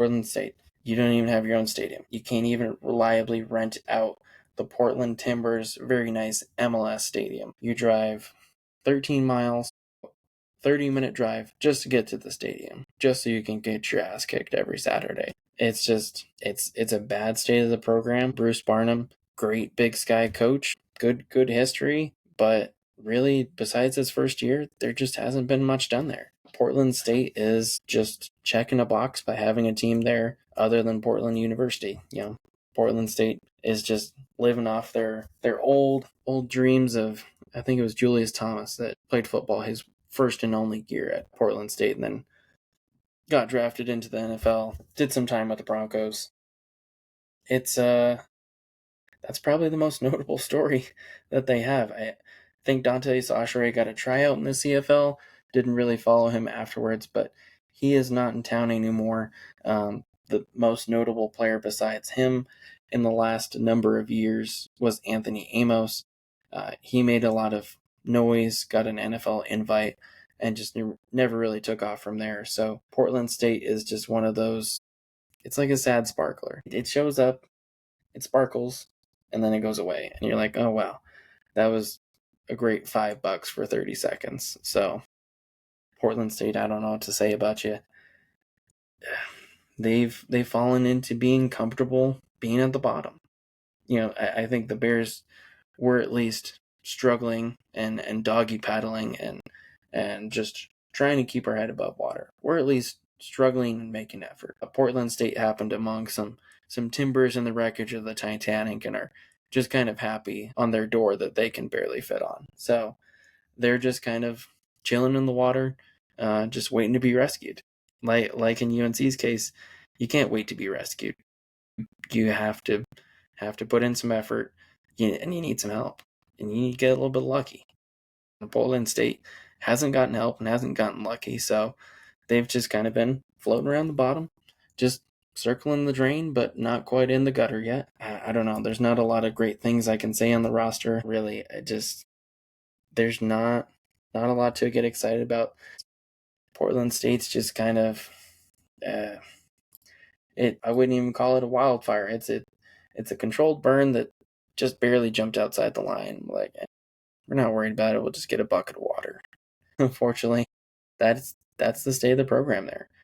Portland State, you don't even have your own stadium. You can't even reliably rent out the Portland Timbers very nice MLS stadium. You drive 13 miles, 30-minute drive just to get to the stadium, just so you can get your ass kicked every Saturday. It's just it's a bad state of the program. Bruce Barnum, great Big Sky coach, good history, but really besides his first year, there just hasn't been much done there. Portland State is just checking a box by having a team there other than Portland University. Portland State is just living off their old dreams of, I think it was Julius Thomas that played football his first and only year at Portland State and then got drafted into the NFL, did some time with the Broncos. It's that's probably the most notable story that they have. I think Dante Sacheray got a tryout in the CFL, didn't really follow him afterwards, but he is not in town anymore. The most notable player besides him in the last number of years was Anthony Amos. He made a lot of noise, got an NFL invite, and just never really took off from there. So Portland State is just one of those, it's like a sad sparkler. It shows up, it sparkles, and then it goes away. And you're like, oh, wow, that was a great $5 for 30 seconds. So Portland State, I don't know what to say about you. They've fallen into being comfortable being at the bottom. I think the Bears were at least struggling and doggy paddling and just trying to keep our head above water. We're at least struggling and making effort. Portland State happened among some timbers in the wreckage of the Titanic and are just kind of happy on their door that they can barely fit on. So they're just kind of chilling in the water, just waiting to be rescued. Like in UNC's case, you can't wait to be rescued. You have to put in some effort, and you need some help, and you need to get a little bit lucky. Portland State hasn't gotten help and hasn't gotten lucky, so they've just kind of been floating around the bottom, just circling the drain, but not quite in the gutter yet. I don't know. There's not a lot of great things I can say on the roster, really. There's not a lot to get excited about. Portland State's just kind of, I wouldn't even call it a wildfire. It's a controlled burn that just barely jumped outside the line. Like, we're not worried about it. We'll just get a bucket of water. Unfortunately, that's the state of the program there.